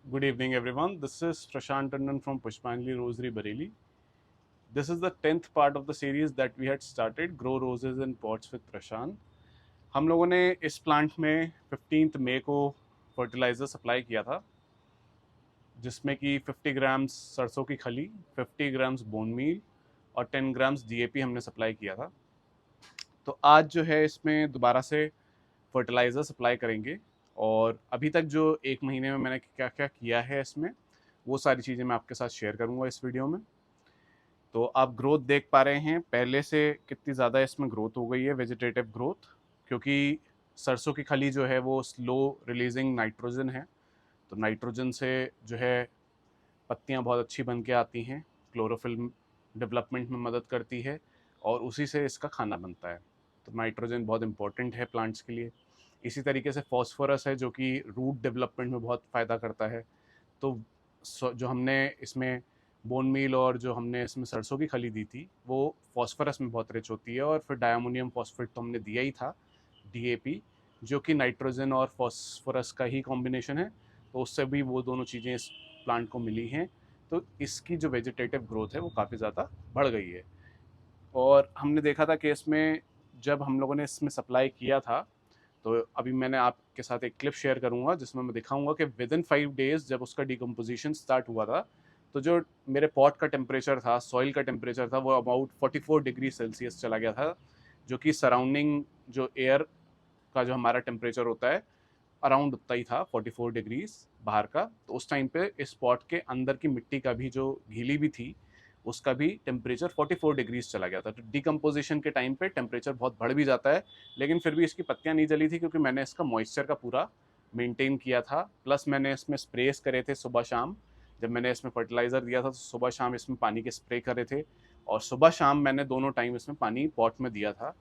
Good evening, everyone. This is Prashant Tandon from Pushpanjali Rosary, Bareilly. This is the 10th part of the series that we had started, Grow Roses in Pots with Prashant. हम लोगों ने इस plant में 15th मई को fertiliser supply किया था, जिसमें कि 50 ग्राम्स सरसों की खली, 50 ग्राम्स बोन मील और 10 ग्राम्स डीएपी हमने सप्लाई किया था। तो आज जो है इसमें दोबारा से फर्टिलाइज़र सप्लाई करेंगे और अभी तक जो एक महीने में मैंने क्या क्या किया है इसमें, वो सारी चीज़ें मैं आपके साथ शेयर करूँगा इस वीडियो में। तो आप ग्रोथ देख पा रहे हैं पहले से कितनी ज़्यादा इसमें ग्रोथ हो गई है, वेजिटेटिव ग्रोथ, क्योंकि सरसों की खली जो है वो स्लो रिलीजिंग नाइट्रोजन है। तो नाइट्रोजन से जो है पत्तियाँ बहुत अच्छी बन के आती हैं, क्लोरोफिल डेवलपमेंट में मदद करती है और उसी से इसका खाना बनता है। तो नाइट्रोजन बहुत इंपॉर्टेंट है प्लांट्स के लिए। इसी तरीके से फॉस्फोरस है जो कि रूट डेवलपमेंट में बहुत फ़ायदा करता है। तो जो हमने इसमें बोन मील और जो हमने इसमें सरसों की खली दी थी वो फॉस्फोरस में बहुत रिच होती है, और फिर डायमोनियम फॉस्फेट तो हमने दिया ही था, डीएपी, जो कि नाइट्रोजन और फॉस्फोरस का ही कॉम्बिनेशन है। तो उससे भी वो दोनों चीज़ें इस प्लांट को मिली हैं। तो इसकी जो वेजिटेटिव ग्रोथ है वो काफ़ी ज़्यादा बढ़ गई है। और हमने देखा था कि इसमें जब हम लोगों ने इसमें सप्लाई किया था, तो अभी मैंने आपके साथ एक क्लिप शेयर करूंगा जिसमें मैं दिखाऊंगा कि विद इन 5 डेज जब उसका डिकम्पोजिशन स्टार्ट हुआ था, तो जो मेरे पॉट का टेम्परेचर था, सॉइल का टेम्परेचर था, वो अबाउट 44 डिग्री सेल्सियस चला गया था, जो कि सराउंडिंग जो एयर का जो हमारा टेम्परेचर होता है अराउंड उतना ही था, 44 डिग्रीज बाहर का। तो उस टाइम पे इस पॉट के अंदर की मिट्टी का भी जो गीली भी थी उसका भी टेम्परेचर 44 डिग्रीज चला गया था। तो डिकम्पोजिशन के टाइम पे टेम्परेचर बहुत बढ़ भी जाता है, लेकिन फिर भी इसकी पत्तियां नहीं जली थी क्योंकि मैंने इसका मॉइस्चर का पूरा मेंटेन किया था। प्लस मैंने इसमें स्प्रेस करे थे सुबह शाम। जब मैंने इसमें फर्टिलाइज़र दिया था तो सुबह शाम इसमें पानी के स्प्रे करे थे, और सुबह शाम मैंने दोनों टाइम इसमें पानी पॉट में दिया था।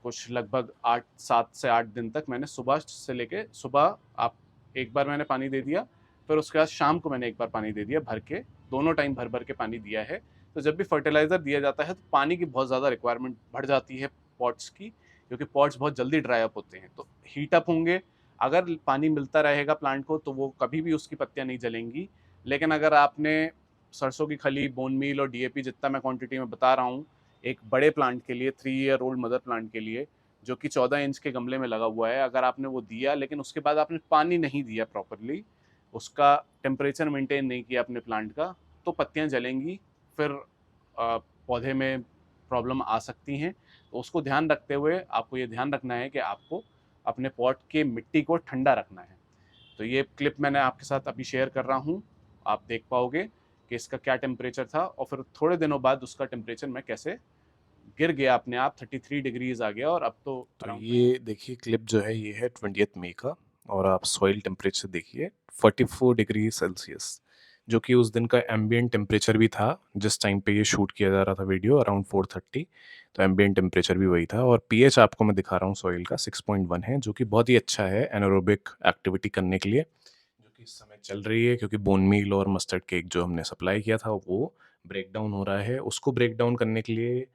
कुछ लगभग 7 से 8 दिन तक मैंने सुबह से लेके सुबह आप एक बार मैंने पानी दे दिया, फिर उसके बाद शाम को मैंने एक बार पानी दे दिया भर के, दोनों टाइम भर भर के पानी दिया है। तो जब भी फर्टिलाइज़र दिया जाता है तो पानी की बहुत ज़्यादा रिक्वायरमेंट बढ़ जाती है पॉट्स की, क्योंकि पॉट्स बहुत जल्दी ड्राई अप होते हैं। तो हीट अप होंगे, अगर पानी मिलता रहेगा प्लांट को तो वो कभी भी उसकी पत्तियाँ नहीं जलेंगी। लेकिन अगर आपने सरसों की खली, बोन मील और डीएपी जितना मैं क्वांटिटी में बता रहा हूँ एक बड़े प्लांट के लिए, 3 ईयर ओल्ड मदर प्लांट के लिए, जो कि 14 इंच के गमले में लगा हुआ है, अगर आपने वो दिया लेकिन उसके बाद आपने पानी नहीं दिया प्रॉपरली, उसका टेम्परेचर मेंटेन नहीं किया अपने प्लांट का, तो पत्तियां जलेंगी, फिर पौधे में प्रॉब्लम आ सकती हैं। तो उसको ध्यान रखते हुए आपको ये ध्यान रखना है कि आपको अपने पॉट के मिट्टी को ठंडा रखना है। तो ये क्लिप मैंने आपके साथ अभी शेयर कर रहा हूँ, आप देख पाओगे कि इसका क्या टेम्परेचर था, और फिर थोड़े दिनों बाद उसका टेम्परेचर मैं कैसे गिर गया अपने आप, 33 डिग्रीज आ गया, और अब तो तो अराउंड ये देखिए क्लिप जो है ये है 20th मई का। और आप सॉइल टेम्परेचर देखिए 44 डिग्री सेल्सियस, जो कि उस दिन का एम्बिएंट टेम्परेचर भी था जिस टाइम पे ये शूट किया जा रहा था वीडियो, अराउंड 4:30। तो एम्बिएंट टेम्परेचर भी वही था। और पीएच आपको मैं दिखा रहा हूँ सॉइल का 6.1 है, जो कि बहुत ही अच्छा है एनारोबिक एक्टिविटी करने के लिए, जो कि इस समय चल रही है, क्योंकि बोन मील और मस्टर्ड केक जो हमने सप्लाई किया था वो ब्रेक डाउन हो रहा है। उसको ब्रेक डाउन करने के लिए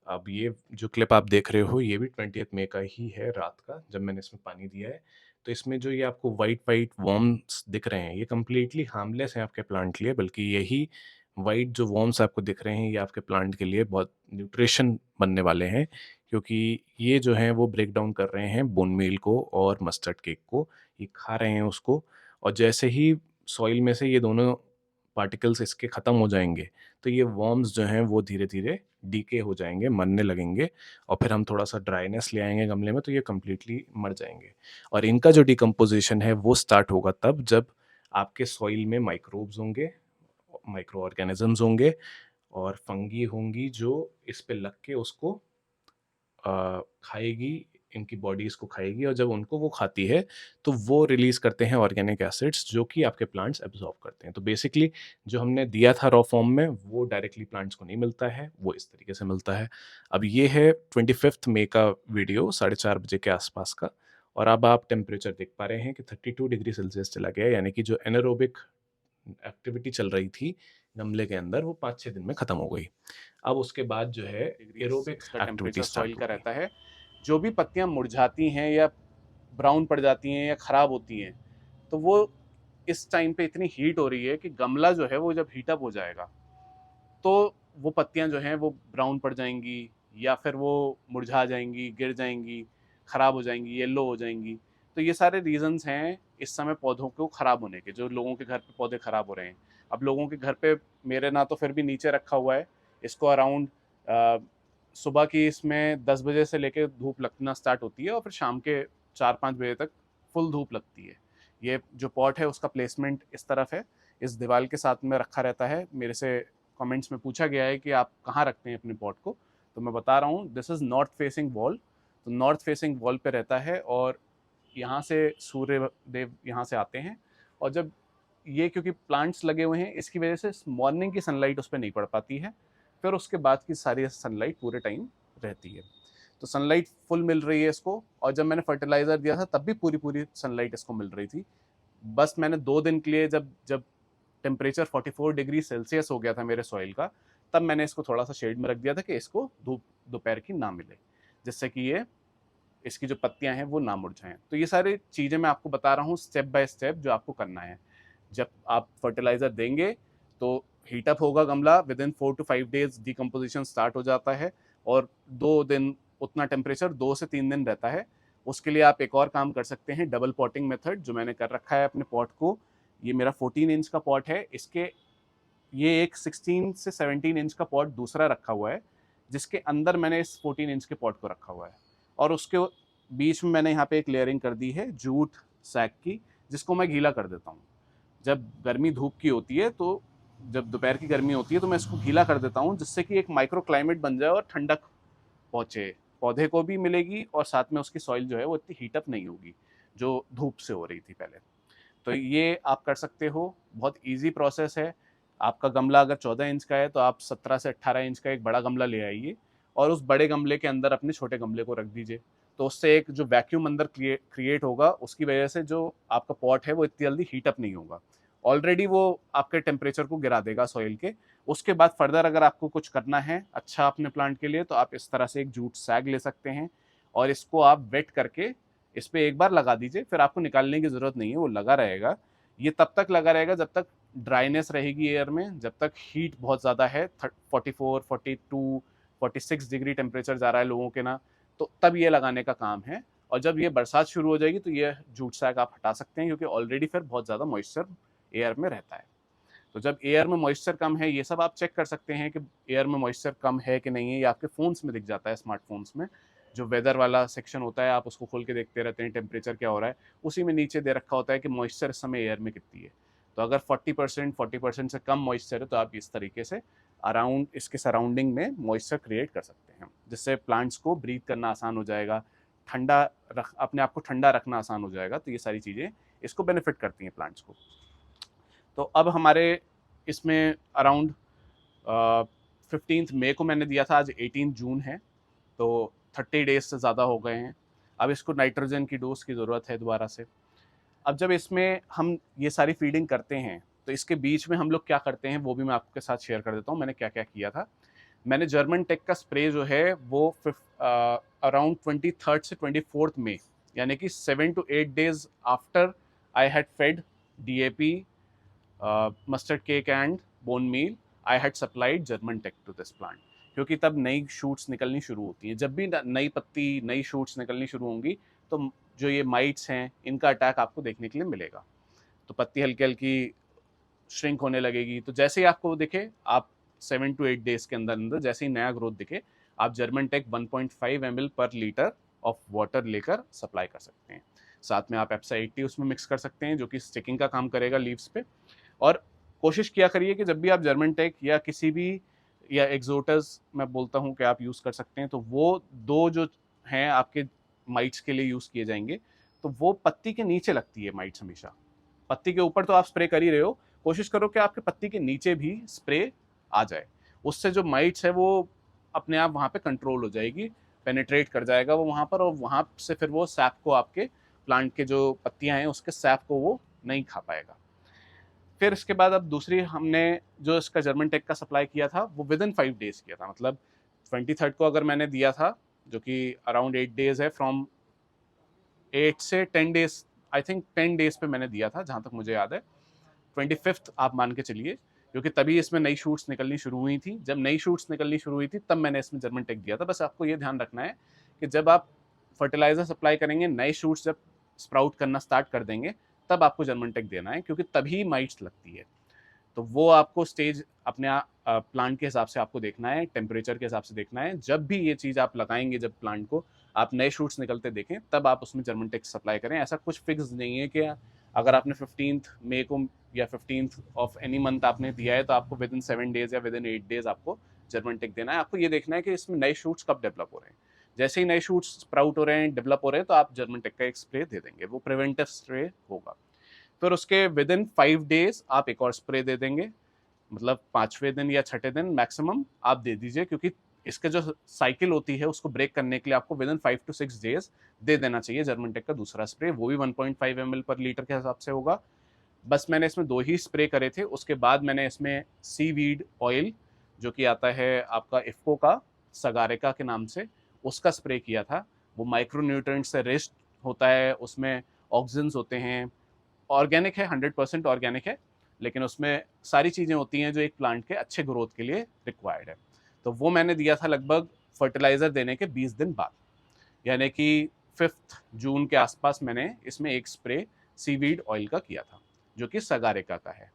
अब ये जो क्लिप आप देख रहे हो ये भी 20th मई का ही है, रात का, जब मैंने इसमें पानी दिया है। तो इसमें जो ये आपको व्हाइट व्हाइट वर्म्स दिख रहे हैं ये कंप्लीटली हार्मलेस हैं आपके प्लांट के लिए, बल्कि यही व्हाइट जो वर्म्स आपको दिख रहे हैं ये आपके प्लांट के लिए बहुत न्यूट्रिशन बनने वाले हैं, क्योंकि ये जो हैं वो ब्रेक डाउन कर रहे हैं बोन मील को और मस्टर्ड केक को, ये खा रहे हैं उसको। और जैसे ही सॉइल में से ये दोनों पार्टिकल्स इसके ख़त्म हो जाएंगे, तो ये वर्म्स जो हैं वो धीरे धीरे डीके हो जाएँगे, मरने लगेंगे, और फिर हम थोड़ा-सा ड्राइनेस ले आएँगे गमले में तो ये कंप्लीटली मर जाएँगे। और इनका जो डिकम्पोज़िशन है वो स्टार्ट होगा तब जब आपके सॉइल में माइक्रोब्स होंगे, माइक्रो ऑर्गेनिज़म्स होंगे और फंगी होंगी जो इस पे लग के उसको खाएगी, इनकी बॉडी इसको खाएगी, और जब उनको वो खाती है तो वो रिलीज़ करते हैं ऑर्गेनिक एसिड्स जो कि आपके प्लांट्स एब्ज़ॉर्ब करते हैं। तो बेसिकली जो हमने दिया था रॉ फॉर्म में वो डायरेक्टली प्लांट्स को नहीं मिलता है, वो इस तरीके से मिलता है। अब ये है 25th मई का वीडियो, 4:30 बजे के आसपास का। और अब आप टेम्परेचर देख पा रहे हैं कि 32 डिग्री सेल्सियस चला गया है, यानी कि जो एनारोबिक एक्टिविटी चल रही थी गमले के अंदर वो 5-6 दिन में ख़त्म हो गई। अब उसके बाद जो है डिग्री एरोबिक इसका एक्टिविटी टेम्परेचर सॉइल स्टार्ट का होगी। रहता है। जो भी पत्तियां मुरझाती हैं या ब्राउन पड़ जाती हैं या ख़राब होती हैं, तो वो इस टाइम पे इतनी हीट हो रही है कि गमला जो है वो जब हीटअप हो जाएगा तो वो पत्तियां जो हैं वो ब्राउन पड़ जाएंगी या फिर वो मुरझा जाएंगी, गिर जाएंगी, खराब हो जाएंगी, येलो हो जाएंगी। तो ये सारे रीजंस हैं इस समय पौधों को खराब होने के, जो लोगों के घर पे पौधे खराब हो रहे हैं। अब लोगों के घर पे, मेरे ना तो फिर भी नीचे रखा हुआ है, इसको अराउंड सुबह की इसमें 10 बजे से लेके धूप लगना स्टार्ट होती है और फिर शाम के 4-5 बजे तक फुल धूप लगती है। ये जो पॉट है उसका प्लेसमेंट इस तरफ है, इस दीवार के साथ में रखा रहता है। मेरे से कमेंट्स में पूछा गया है कि आप कहाँ रखते हैं अपने पॉट को, तो मैं बता रहा हूँ this is north facing wall. तो नॉर्थ फेसिंग वॉल पे रहता है और यहाँ से सूर्य देव यहाँ से आते हैं। और जब ये, क्योंकि प्लांट्स लगे हुए हैं, इसकी वजह से मॉर्निंग की सनलाइट उस पर नहीं पड़ पाती है, फिर उसके बाद की सारी सनलाइट पूरे टाइम रहती है। तो सनलाइट फुल मिल रही है इसको, और जब मैंने फर्टिलाइज़र दिया था तब भी पूरी पूरी सनलाइट इसको मिल रही थी। बस मैंने 2 दिन के लिए, जब जब टेम्परेचर 44 डिग्री सेल्सियस हो गया था मेरे सॉइल का, तब मैंने इसको थोड़ा सा शेड में रख दिया था कि इसको धूप दोपहर की ना मिले, जिससे कि ये इसकी जो पत्तियां हैं वो ना मुरझाएं। तो ये सारी चीज़ें मैं आपको बता रहा हूँ स्टेप बाय स्टेप जो आपको करना है। जब आप फर्टिलाइज़र देंगे तो हीटअप होगा गमला, with in 4 to 5 days decomposition start हो जाता है, और 2 दिन उतना टेम्परेचर 2 से 3 दिन रहता है। उसके लिए आप एक और काम कर सकते हैं, डबल पॉटिंग मेथड, जो मैंने कर रखा है अपने पॉट को। ये मेरा 14 इंच का पॉट है, इसके ये एक 16 से 17 इंच का पॉट दूसरा रखा हुआ है, जिसके अंदर मैंने इस 14 इंच के पॉट को रखा हुआ है, और उसके बीच में मैंने यहाँ पे एक लेयरिंग कर दी है जूट सैक की, जिसको मैं गीला कर देता हूँ। जब गर्मी धूप की होती है, तो जब दोपहर की गर्मी होती है तो मैं इसको गीला कर देता हूँ, जिससे कि एक माइक्रो क्लाइमेट बन जाए और ठंडक पहुँचे, पौधे को भी मिलेगी और साथ में उसकी सॉइल जो है वो इतनी हीटअप नहीं होगी जो धूप से हो रही थी पहले। तो ये आप कर सकते हो, बहुत ईजी प्रोसेस है। आपका गमला अगर 14 इंच का है तो आप 17 से 18 इंच का एक बड़ा गमला ले आइए और उस बड़े गमले के अंदर अपने छोटे गमले को रख दीजिए। तो उससे एक जो वैक्यूम अंदर क्रिएट होगा, उसकी वजह से जो आपका पॉट है वो इतनी जल्दी हीटअप नहीं होगा। ऑलरेडी वो आपके टेम्परेचर को गिरा देगा सॉइल के। उसके बाद फर्दर अगर आपको कुछ करना है अच्छा अपने प्लांट के लिए, तो आप इस तरह से एक जूट सैग ले सकते हैं और इसको आप वेट करके इस पर एक बार लगा दीजिए, फिर आपको निकालने की ज़रूरत नहीं है, वो लगा रहेगा। ये तब तक लगा रहेगा जब तक ड्राइनेस रहेगी एयर में, जब तक हीट बहुत ज़्यादा है, 44, 42, 46 डिग्री टेम्परेचर जा रहा है लोगों के ना, तो तब ये लगाने का काम है। और जब ये बरसात शुरू हो जाएगी तो ये जूट सैक आप हटा सकते हैं, क्योंकि ऑलरेडी फिर बहुत ज़्यादा मॉइस्चर एयर में रहता है। तो जब एयर में मॉइस्चर कम है, ये सब आप चेक कर सकते हैं कि एयर में मॉइस्चर कम है कि नहीं है। ये आपके फ़ोन्स में दिख जाता है, स्मार्टफोन्स में जो वेदर वाला सेक्शन होता है, आप उसको खोल के देखते रहते हैं टेम्परेचर क्या हो रहा है, उसी में नीचे दे रखा होता है कि मॉइस्चर इस समय एयर में कितनी है। तो अगर 40% से कम मॉइस्चर है तो आप इस तरीके से अराउंड इसके सराउंडिंग में मॉइस्चर क्रिएट कर सकते हैं, जिससे प्लांट्स को ब्रीथ करना आसान हो जाएगा, ठंडा अपने आप को ठंडा रखना आसान हो जाएगा। तो ये सारी चीज़ें इसको बेनिफिट करती हैं प्लांट्स को। तो अब हमारे इसमें अराउंड 15 मई को मैंने दिया था, आज 18 जून है, तो 30 डेज से ज़्यादा हो गए हैं। अब इसको नाइट्रोजन की डोज की ज़रूरत है दोबारा से। अब जब इसमें हम ये सारी फीडिंग करते हैं तो इसके बीच में हम लोग क्या करते हैं वो भी मैं आपके साथ शेयर कर देता हूँ, मैंने क्या क्या किया था। मैंने जर्मन टेक का स्प्रे जो है वो अराउंड 23 से 24 में, यानी कि 7 to 8 days after I had fed DAP, mustard cake and bone meal, I had supplied German tech to this plant, क्योंकि तब नई शूट्स निकलनी शुरू होती हैं। जब भी नई पत्ती, नई शूट्स निकलनी शुरू होंगी तो जो ये माइट्स हैं इनका अटैक आपको देखने के लिए मिलेगा। तो पत्ती हल्की हल्की श्रिंक होने लगेगी। तो जैसे ही आपको दिखे, आप 7 to 8 डेज के अंदर अंदर जैसे ही नया ग्रोथ दिखे, आप जर्मन टेक 1.5 ml पर लीटर ऑफ वाटर लेकर सप्लाई कर सकते हैं। साथ में आप एप्सा 80 उसमें मिक्स कर सकते हैं, जो कि स्टिकिंग का काम करेगा लीव्स पे। और कोशिश किया करिए कि जब भी आप जर्मन टेक या किसी भी, या एक्सोटस मैं बोलता हूँ कि आप यूज़ कर सकते हैं, तो वो दो जो हैं आपके माइट्स के लिए यूज़ किए जाएंगे, तो वो पत्ती के नीचे लगती है माइट्स हमेशा। पत्ती के ऊपर तो आप स्प्रे कर ही रहे हो, कोशिश करो कि आपके पत्ती के नीचे भी स्प्रे आ जाए। उससे जो माइट्स है वो अपने आप वहाँ पे कंट्रोल हो जाएगी, पेनिट्रेट कर जाएगा वो वहाँ पर, और वहाँ से फिर वो सैप को, आपके प्लांट के जो पत्तियाँ हैं उसके सैप को वो नहीं खा पाएगा। फिर इसके बाद अब दूसरी हमने जो इसका जर्मन टेक का सप्लाई किया था वो विद इन 5 डेज किया था। मतलब 23 को अगर मैंने दिया था, जो कि अराउंड 8 डेज है, फ्रॉम 8 से 10 डेज, आई थिंक 10 डेज पे मैंने दिया था जहाँ तक मुझे याद है। 25th आप मान के चलिए, क्योंकि तभी इसमें नई शूट्स निकलनी शुरू हुई थी। जब नई शूट्स निकलनी शुरू हुई थी तब मैंने इसमें जर्मन टेक दिया था। बस आपको ये ध्यान रखना है कि जब आप फर्टिलाइजर सप्लाई करेंगे, नए शूट्स जब स्प्राउट करना स्टार्ट कर देंगे, तब आपको जर्मन टेक देना है, क्योंकि तभी माइट्स लगती है। तो वो आपको स्टेज अपने प्लांट के हिसाब से आपको देखना है, टेम्परेचर के हिसाब से देखना है। जब भी ये चीज़ आप लगाएंगे, जब प्लांट को आप नए शूट्स निकलते देखें, तब आप उसमें जर्मन टेक सप्लाई करें। ऐसा कुछ फिक्स नहीं है कि अगर आपने 15th मई को या 15th ऑफ एनी मंथ आपने दिया है तो आपको विद इन 7 डेज या विद इन 8 डेज आपको जर्मन टेक देना है। आपको ये देखना है कि इसमें नए शूट्स कब डेवलप हो रहे हैं। जैसे ही नए शूट्स स्प्राउट हो रहे हैं, डेवलप हो रहे हैं, तो आप जर्मन टेक का एक स्प्रे दे देंगे। वो प्रिवेंटिव स्प्रे होगा। फिर उसके विद इन 5 डेज आप एक और स्प्रे दे देंगे, मतलब 5वें दिन या 6ठे दिन मैक्सिमम आप दे दीजिए, क्योंकि इसका जो साइकिल होती है उसको ब्रेक करने के लिए आपको विद इन 5 to 6 डेज दे देना चाहिए जर्मन टेक का दूसरा स्प्रे। वो भी 1.5 ml पर लीटर के हिसाब से होगा। बस मैंने इसमें 2 ही स्प्रे करे थे। उसके बाद मैंने इसमें सीवीड ऑयल, जो कि आता है आपका इफ्को का सगारेका के नाम से, उसका स्प्रे किया था। वो माइक्रो न्यूट्रिएंट से रिच होता है, उसमें ऑक्सीजन्स होते हैं, ऑर्गेनिक है, 100% ऑर्गेनिक है, लेकिन उसमें सारी चीज़ें होती हैं जो एक प्लांट के अच्छे ग्रोथ के लिए रिक्वायर्ड है। तो वो मैंने दिया था लगभग फर्टिलाइज़र देने के 20 दिन बाद, यानी कि 5 जून के आसपास मैंने इसमें एक स्प्रे सीवीड ऑयल का किया था, जो कि सगारेका का है।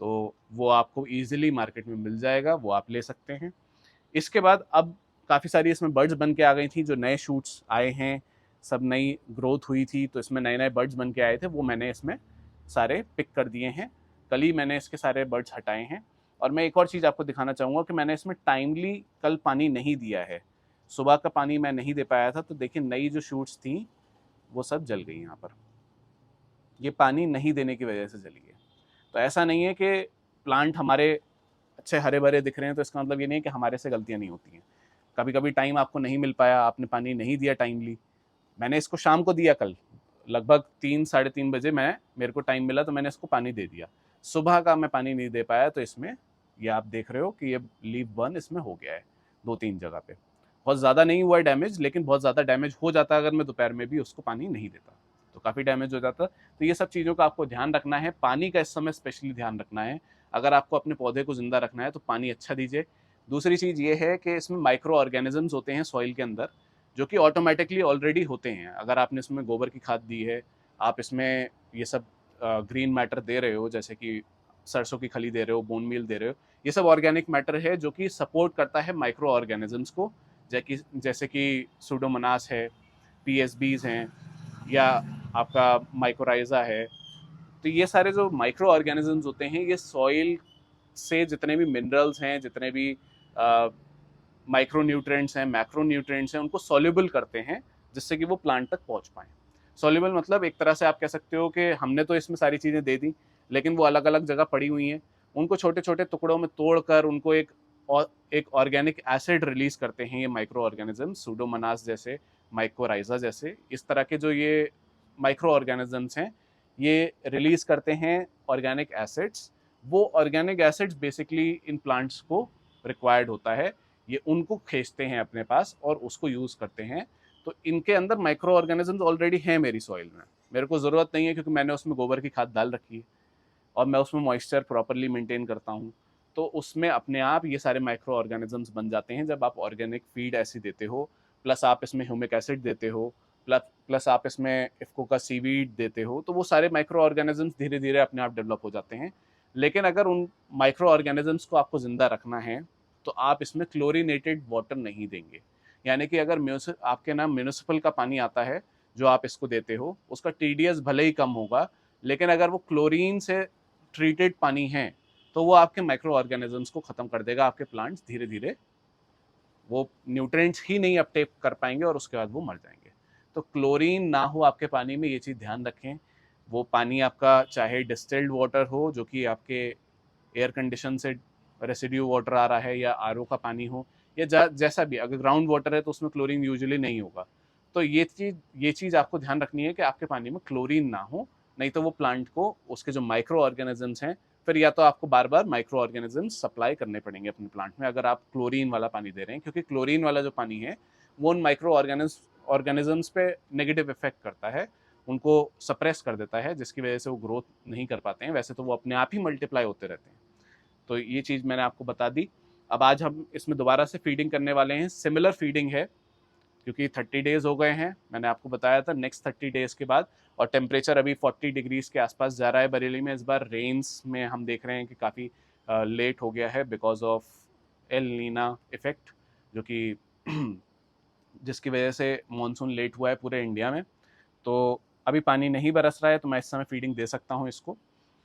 तो वो आपको ईजिली मार्केट में मिल जाएगा, वो आप ले सकते हैं। इसके बाद अब काफ़ी सारी इसमें बर्ड्स बन के आ गई थी, जो नए शूट्स आए हैं, सब नई ग्रोथ हुई थी, तो इसमें नए नए बर्ड्स बन के आए थे, वो मैंने इसमें सारे पिक कर दिए हैं। कल ही मैंने इसके सारे बर्ड्स हटाए हैं। और मैं एक और चीज़ आपको दिखाना चाहूँगा कि मैंने इसमें टाइमली कल पानी नहीं दिया है, सुबह का पानी मैं नहीं दे पाया था। तो देखिए नई जो शूट्स थी वो सब जल गई यहाँ पर, ये पानी नहीं देने की वजह से जली है। तो ऐसा नहीं है कि प्लांट हमारे अच्छे हरे भरे दिख रहे हैं तो इसका मतलब ये नहीं है कि हमारे से गलतियाँ नहीं होती हैं। कभी कभी टाइम आपको नहीं मिल पाया, आपने पानी नहीं दिया टाइमली। मैंने इसको शाम को दिया कल, लगभग 3 साढ़े 3 बजे मेरे को टाइम मिला तो मैंने इसको पानी दे दिया। सुबह का मैं पानी नहीं दे पाया, तो इसमें ये आप देख रहे हो कि ये लीफ बर्न इसमें हो गया है 2-3 जगह पे। बहुत ज़्यादा नहीं हुआ है डैमेज, लेकिन बहुत ज़्यादा डैमेज हो जाता अगर मैं दोपहर में भी उसको पानी नहीं देता, तो काफ़ी डैमेज हो जाता। तो ये सब चीज़ों का आपको ध्यान रखना है। पानी का इस समय स्पेशली ध्यान रखना है। अगर आपको अपने पौधे को ज़िंदा रखना है तो पानी अच्छा दीजिए। दूसरी चीज़ ये है कि इसमें माइक्रो ऑर्गेनिजम्स होते हैं सॉइल के अंदर, जो कि ऑटोमेटिकली ऑलरेडी होते हैं। अगर आपने इसमें गोबर की खाद दी है, आप इसमें ये सब ग्रीन मैटर दे रहे हो, जैसे कि सरसों की खली दे रहे हो, बोन मील दे रहे हो, ये सब ऑर्गेनिक मैटर है जो कि सपोर्ट करता है माइक्रो ऑर्गेनिजम्स को, जैसे कि सूडोमोनास है, पीएसबीज हैं, या आपका माइकोराइजा है। तो ये सारे जो माइक्रो ऑर्गेनिजम्स होते हैं, ये सॉइल से जितने भी मिनरल्स हैं, जितने भी माइक्रो न्यूट्रिएंट्स हैं, मैक्रो न्यूट्रिएंट्स हैं, उनको सॉल्युबल करते हैं, जिससे कि वो प्लांट तक पहुंच पाएँ। सॉल्युबल मतलब एक तरह से आप कह सकते हो कि हमने तो इसमें सारी चीज़ें दे दी, लेकिन वो अलग अलग जगह पड़ी हुई हैं। उनको छोटे छोटे टुकड़ों में तोड़कर उनको एक ऑर्गेनिक एसिड रिलीज करते हैं ये माइक्रो ऑर्गेनिज्म, सूडोमोनास जैसे, माइकोराइजा जैसे। इस तरह के जो ये माइक्रो ऑर्गेनिजम्स हैं, ये रिलीज करते हैं ऑर्गेनिक एसिड्स। वो organic acids basically in plants को रिक्वायर्ड होता है, ये उनको खींचते हैं अपने पास और उसको यूज़ करते हैं। तो इनके अंदर माइक्रो ऑर्गेनिजम्स ऑलरेडी हैं मेरी सॉइल में, मेरे को ज़रूरत नहीं है, क्योंकि मैंने उसमें गोबर की खाद डाल रखी है और मैं उसमें मॉइस्चर प्रॉपरली मेंटेन करता हूँ। तो उसमें अपने आप ये सारे माइक्रो ऑर्गेनिजम्स बन जाते हैं जब आप ऑर्गेनिक फीड ऐसी देते हो, प्लस आप इसमें ह्यूमिक एसिड देते हो, प्लस आप इसमें इफ्को का सीवीड देते हो, तो वो सारे माइक्रो ऑर्गेनिजम्स धीरे धीरे अपने आप डेवलप हो जाते हैं। लेकिन अगर उन माइक्रो ऑर्गेनिजम्स को आपको ज़िंदा रखना है तो आप इसमें क्लोरीनेटेड वाटर नहीं देंगे। यानी कि अगर आपके ना म्यूनिसिपल का पानी आता है जो आप इसको देते हो, उसका टीडीएस भले ही कम होगा, लेकिन अगर वो क्लोरीन से ट्रीटेड पानी है तो वो आपके माइक्रो ऑर्गेनिजम्स को ख़त्म कर देगा। आपके प्लांट्स धीरे धीरे वो न्यूट्रिएंट्स ही नहीं अपटेक कर पाएंगे और उसके बाद वो मर जाएंगे। तो क्लोरीन ना हो आपके पानी में, ये चीज़ ध्यान रखें। वो पानी आपका चाहे डिस्टिल्ड वाटर हो, जो कि आपके एयर कंडीशन से रेसिड्यू वाटर आ रहा है, या आरओ का पानी हो, या जैसा भी, अगर ग्राउंड वाटर है तो उसमें क्लोरीन यूजुअली नहीं होगा। तो ये चीज़ आपको ध्यान रखनी है कि आपके पानी में क्लोरीन ना हो, नहीं तो वो प्लांट को उसके जो माइक्रो ऑर्गेनिजम्स हैं, फिर या तो आपको बार बार माइक्रो ऑर्गेनिजम्स सप्लाई करने पड़ेंगे अपने प्लांट में अगर आप क्लोरीन वाला पानी दे रहे हैं, क्योंकि क्लोरीन वाला जो पानी है वो उन माइक्रो ऑर्गेनिजम्स पे नेगेटिव इफेक्ट करता है। उनको सप्रेस कर देता है, जिसकी वजह से वो ग्रोथ नहीं कर पाते हैं। वैसे तो वो अपने आप ही मल्टीप्लाई होते रहते हैं। तो ये चीज़ मैंने आपको बता दी। अब आज हम इसमें दोबारा से फीडिंग करने वाले हैं। सिमिलर फीडिंग है, क्योंकि 30 डेज हो गए हैं, मैंने आपको बताया था। नेक्स्ट 30 डेज के बाद, और टेम्परेचर अभी 40 डिग्रीज के आसपास जा रहा है बरेली में। इस बार रेन्स में हम देख रहे हैं कि काफ़ी लेट हो गया है because of El Nino effect, जो कि जिसकी वजह से मानसून लेट हुआ है पूरे इंडिया में। तो अभी पानी नहीं बरस रहा है, तो मैं इस समय फीडिंग दे सकता हूँ इसको।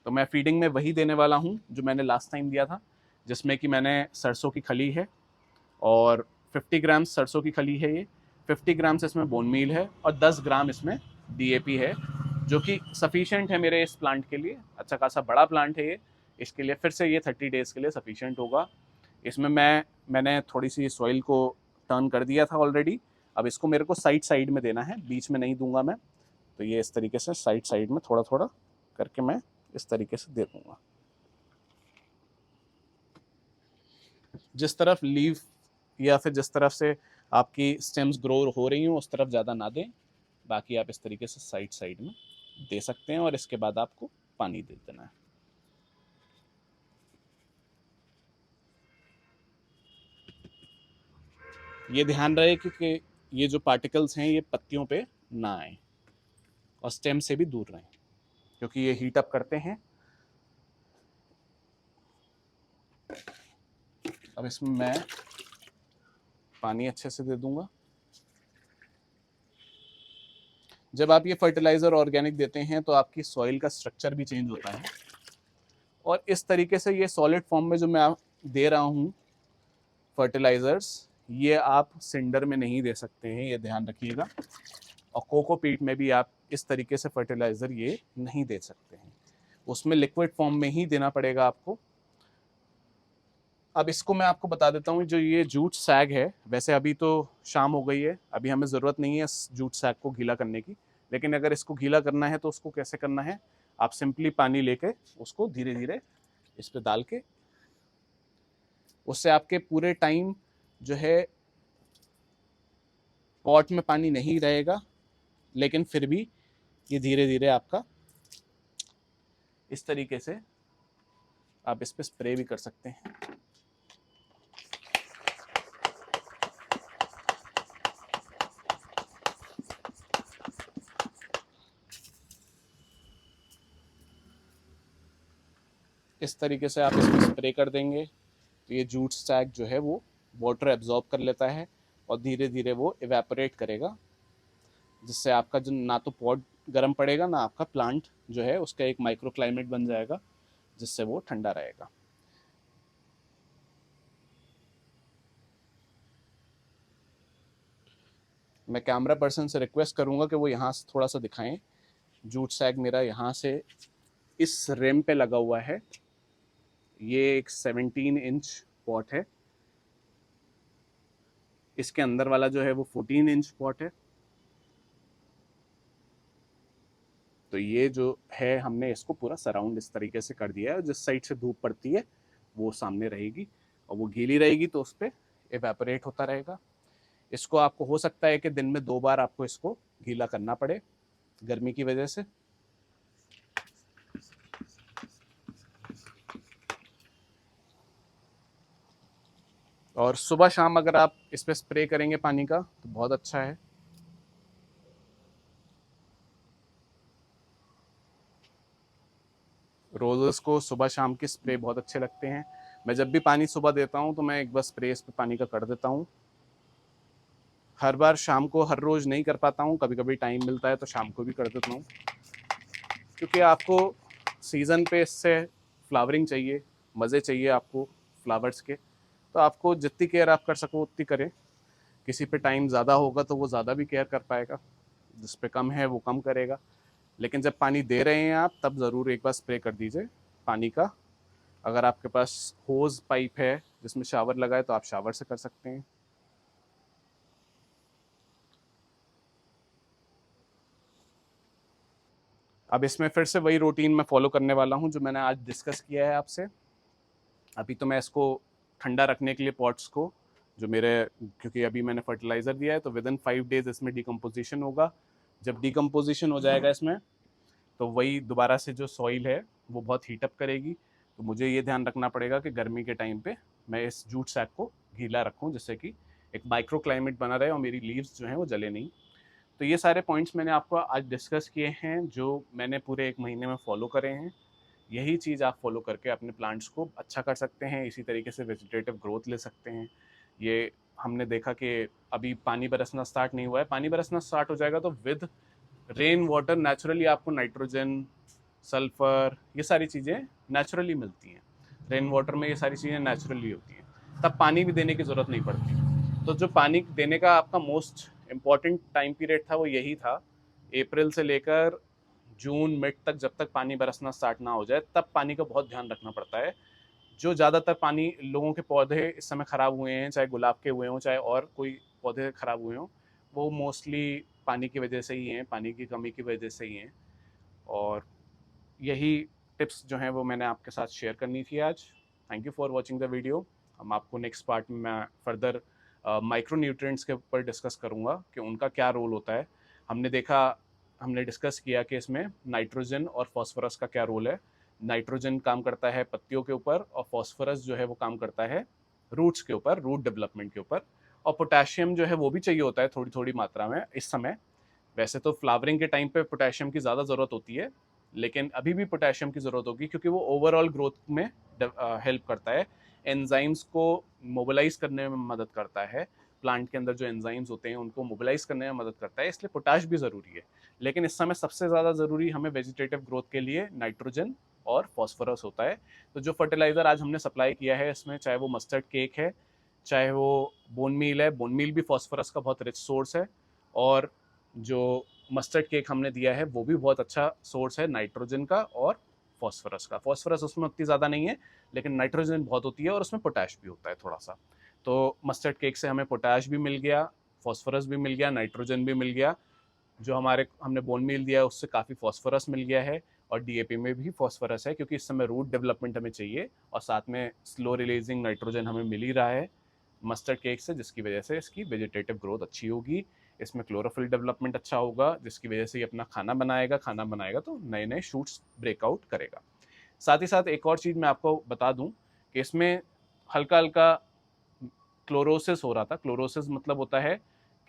तो मैं फीडिंग में वही देने वाला हूँ जो मैंने लास्ट टाइम दिया था, जिसमें कि मैंने सरसों की खली है और 50 ग्राम सरसों की खली है ये, 50 ग्राम्स इसमें बोन मील है और 10 ग्राम इसमें डीएपी है, जो कि सफिशिएंट है मेरे इस प्लांट के लिए। अच्छा खासा बड़ा प्लांट है ये, इसके लिए फिर से ये 30 डेज के लिए सफिशिएंट होगा। इसमें मैंने थोड़ी सी सॉइल को टर्न कर दिया था ऑलरेडी। अब इसको मेरे को साइड साइड में देना है, बीच में नहीं दूंगा मैं। तो ये इस तरीके से साइड साइड में थोड़ा थोड़ा करके मैं इस तरीके से दे दूंगा। जिस तरफ लीव या फिर जिस तरफ से आपकी स्टेम्स ग्रो हो रही हैं उस तरफ ज़्यादा ना दें, बाकी आप इस तरीके से साइड साइड में दे सकते हैं। और इसके बाद आपको पानी दे देना है। ये ध्यान रहे कि ये जो पार्टिकल्स हैं ये पत्तियों पे ना आए और स्टेम से भी दूर रहें, क्योंकि ये हीट अप करते हैं। अब इसमें मैं पानी अच्छे से दे दूंगा। जब आप ये फर्टिलाइजर ऑर्गेनिक देते हैं तो आपकी सॉइल का स्ट्रक्चर भी चेंज होता है, और इस तरीके से ये सॉलिड फॉर्म में जो मैं दे रहा हूँ फर्टिलाइजर्स, ये आप सिंडर में नहीं दे सकते हैं, ये ध्यान रखिएगा। और कोकोपीट में भी आप इस तरीके से फर्टिलाइजर ये नहीं दे सकते हैं, उसमें लिक्विड फॉर्म में ही देना पड़ेगा आपको। अब इसको मैं आपको बता देता हूँ, जो ये जूट सैग है, वैसे अभी तो शाम हो गई है, अभी हमें ज़रूरत नहीं है इस जूट सैग को गीला करने की। लेकिन अगर इसको गीला करना है तो उसको कैसे करना है, आप सिंपली पानी लेके उसको धीरे धीरे इस पे डाल के, उससे आपके पूरे टाइम जो है पॉट में पानी नहीं रहेगा, लेकिन फिर भी ये धीरे धीरे आपका इस तरीके से आप इस पे स्प्रे भी कर सकते हैं। इस तरीके से आप इसमें स्प्रे कर देंगे तो ये जूट स्टैक जो है वो वाटर एब्जॉर्ब कर लेता है और धीरे धीरे वो इवेपोरेट करेगा, जिससे आपका जो ना तो पॉट गर्म पड़ेगा ना आपका प्लांट जो है उसका एक माइक्रो क्लाइमेट बन जाएगा, जिससे वो ठंडा रहेगा। मैं कैमरा पर्सन से रिक्वेस्ट करूंगा कि वो यहाँ से थोड़ा सा दिखाएं। जूट सैग मेरा यहाँ से इस रिम पे लगा हुआ है। ये एक 17 इंच पॉट है, इसके अंदर वाला जो है वो 14 इंच पॉट है। तो ये जो है हमने इसको पूरा सराउंड इस तरीके से कर दिया है, जिस साइड से धूप पड़ती है वो सामने रहेगी और वो गीली रहेगी तो उस पर इवेपोरेट होता रहेगा। इसको आपको हो सकता है कि दिन में 2 बार आपको इसको गीला करना पड़े गर्मी की वजह से। और सुबह शाम अगर आप इस पर स्प्रे करेंगे पानी का तो बहुत अच्छा है। रोजेस को सुबह शाम के स्प्रे बहुत अच्छे लगते हैं। मैं जब भी पानी सुबह देता हूँ तो मैं एक बार स्प्रे इस पर पानी का कर देता हूँ। हर बार शाम को हर रोज़ नहीं कर पाता हूँ, कभी कभी टाइम मिलता है तो शाम को भी कर देता हूँ, क्योंकि आपको सीज़न पे इससे फ्लावरिंग चाहिए, मज़े चाहिए आपको फ्लावर्स के। तो आपको जितनी केयर आप कर सको उतनी करें। किसी पे टाइम ज़्यादा होगा तो वो ज़्यादा भी केयर कर पाएगा, जिस पे कम है वो कम करेगा। लेकिन जब पानी दे रहे हैं आप तब ज़रूर एक बार स्प्रे कर दीजिए पानी का। अगर आपके पास होज पाइप है जिसमें शावर लगा है तो आप शावर से कर सकते हैं। अब इसमें फिर से वही रूटीन मैं फॉलो करने वाला हूँ जो मैंने आज डिस्कस किया है आपसे। अभी तो मैं इसको ठंडा रखने के लिए पॉट्स को, जो मेरे, क्योंकि अभी मैंने फर्टिलाइज़र दिया है तो विद इन 5 डेज इसमें डिकम्पोजिशन होगा। जब डिकम्पोजिशन हो जाएगा इसमें तो वही दोबारा से जो सॉइल है वो बहुत हीटअप करेगी। तो मुझे ये ध्यान रखना पड़ेगा कि गर्मी के टाइम पे मैं इस जूट सैक को गीला रखूं, जिससे कि एक माइक्रो क्लाइमेट बना रहे और मेरी लीव्स जो हैं वो जले नहीं। तो ये सारे पॉइंट्स मैंने आपको आज डिस्कस किए हैं, जो मैंने पूरे 1 महीने में फॉलो करे हैं। यही चीज़ आप फॉलो करके अपने प्लांट्स को अच्छा कर सकते हैं, इसी तरीके से वेजिटेटिव ग्रोथ ले सकते हैं। ये हमने देखा कि अभी पानी बरसना स्टार्ट नहीं हुआ है, पानी बरसना स्टार्ट हो जाएगा तो विद रेन वाटर नेचुरली आपको नाइट्रोजन, सल्फर, ये सारी चीज़ें नेचुरली मिलती हैं। रेन वाटर में ये सारी चीज़ें नेचुरली होती हैं, तब पानी भी देने की ज़रूरत नहीं पड़ती। तो जो पानी देने का आपका मोस्ट इम्पॉर्टेंट टाइम पीरियड था वो यही था, अप्रैल से लेकर जून मिड तक, जब तक पानी बरसना स्टार्ट ना हो जाए तब पानी का बहुत ध्यान रखना पड़ता है। जो ज़्यादातर पानी लोगों के पौधे इस समय ख़राब हुए हैं, चाहे गुलाब के हुए हों चाहे और कोई पौधे ख़राब हुए हों, वो मोस्टली पानी की वजह से ही हैं, पानी की कमी की वजह से ही हैं। और यही टिप्स जो हैं वो मैंने आपके साथ शेयर करनी थी आज। Thank you for watching the video. हम आपको नेक्स्ट पार्ट में मैं फर्दर माइक्रो न्यूट्रिएंट्स के ऊपर डिस्कस करूँगा कि उनका क्या रोल होता है। हमने डिस्कस किया कि इसमें नाइट्रोजन और फॉस्फोरस का क्या रोल है। नाइट्रोजन काम करता है पत्तियों के ऊपर और फॉस्फोरस जो है वो काम करता है रूट्स के ऊपर, रूट डेवलपमेंट के ऊपर। और पोटेशियम जो है वो भी चाहिए होता है थोड़ी थोड़ी मात्रा में इस समय। वैसे तो फ्लावरिंग के टाइम पे पोटेशियम की ज़्यादा ज़रूरत होती है, लेकिन अभी भी पोटेशियम की ज़रूरत होगी क्योंकि वो ओवरऑल ग्रोथ में हेल्प करता है, एंजाइम्स को मोबिलाइज करने में मदद करता है। प्लांट के अंदर जो एंजाइम्स होते हैं उनको मोबिलाइज करने में मदद करता है, इसलिए पोटाश भी ज़रूरी है। लेकिन इस समय सबसे ज़्यादा ज़रूरी हमें वेजिटेटिव ग्रोथ के लिए नाइट्रोजन और फॉस्फोरस होता है। तो जो फर्टिलाइज़र आज हमने सप्लाई किया है इसमें, चाहे वो मस्टर्ड केक है, चाहे वो बोन मील है, बोन मील भी फॉस्फोरस का बहुत रिच सोर्स है। और जो मस्टर्ड केक हमने दिया है वो भी बहुत अच्छा सोर्स है नाइट्रोजन का और फॉस्फोरस का। फॉस्फोरस उसमें उतनी ज़्यादा नहीं है, लेकिन नाइट्रोजन बहुत होती है और उसमें पोटैश भी होता है थोड़ा सा। तो मस्टर्ड केक से हमें पोटैश भी मिल गया, फॉस्फोरस भी मिल गया, नाइट्रोजन भी मिल गया। जो हमने बोन मील दिया है उससे काफ़ी फॉस्फोरस मिल गया है, और डीएपी में भी फॉस्फोरस है क्योंकि इस समय रूट डेवलपमेंट हमें चाहिए, और साथ में स्लो रिलीजिंग नाइट्रोजन हमें मिल ही रहा है मस्टर्ड केक से, जिसकी वजह से इसकी वेजिटेटिव ग्रोथ अच्छी होगी। इसमें क्लोरोफिल डेवलपमेंट अच्छा होगा, जिसकी वजह से ये अपना खाना बनाएगा तो नए नए शूट्स ब्रेकआउट करेगा। साथ ही साथ एक और चीज़ मैं आपको बता दूं कि इसमें हल्का हल्का क्लोरोसिस हो रहा था। क्लोरोसिस मतलब होता है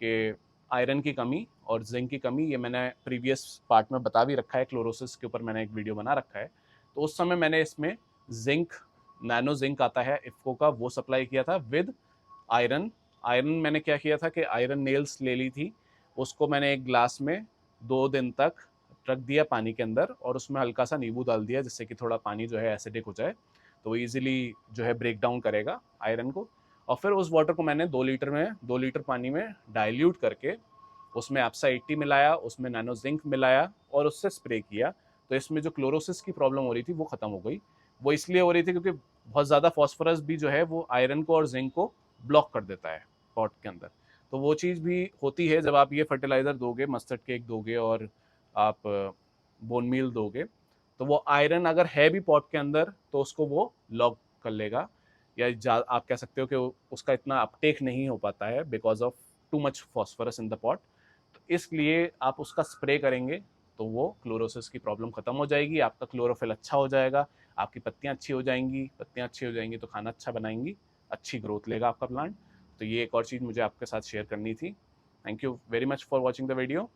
कि आयरन की कमी और जिंक की कमी। ये मैंने प्रीवियस पार्ट में बता भी रखा है, क्लोरोसिस के ऊपर मैंने एक वीडियो बना रखा है। तो उस समय मैंने इसमें जिंक, नैनो जिंक आता है इफ्को का, वो सप्लाई किया था विद आयरन। आयरन मैंने क्या किया था कि आयरन नेल्स ले ली थी, उसको मैंने एक ग्लास में 2 दिन तक रख दिया पानी के अंदर, और उसमें हल्का सा नींबू डाल दिया जिससे कि थोड़ा पानी जो है एसिडिक हो जाए, तो वो ईजिली जो है ब्रेक डाउन करेगा आयरन को। और फिर उस वाटर को मैंने 2 लीटर पानी में डाइल्यूट करके उसमें एप्सा 80 मिलाया, उसमें नैनो जिंक मिलाया और उससे स्प्रे किया। तो इसमें जो क्लोरोसिस की प्रॉब्लम हो रही थी वो ख़त्म हो गई। वो इसलिए हो रही थी क्योंकि बहुत ज़्यादा फॉस्फोरस भी जो है वो आयरन को और जिंक को ब्लॉक कर देता है पॉट के अंदर। तो वो चीज़ भी होती है जब आप ये फर्टिलाइज़र दोगे, मस्टर्ड केक दोगे और आप बोन मील दोगे, तो वो आयरन अगर है भी पॉट के अंदर तो उसको वो लॉक कर लेगा, या आप कह सकते हो कि उसका इतना अपटेक नहीं हो पाता है because of too much phosphorus in the pot. तो इसलिए आप उसका स्प्रे करेंगे तो वो क्लोरोसिस की प्रॉब्लम खत्म हो जाएगी, आपका क्लोरोफिल अच्छा हो जाएगा, आपकी पत्तियाँ अच्छी हो जाएंगी। पत्तियाँ अच्छी हो जाएंगी तो खाना अच्छा बनाएंगी, अच्छी ग्रोथ लेगा आपका प्लांट। तो ये एक और चीज़ मुझे आपके साथ शेयर करनी थी। Thank you very much for watching the video.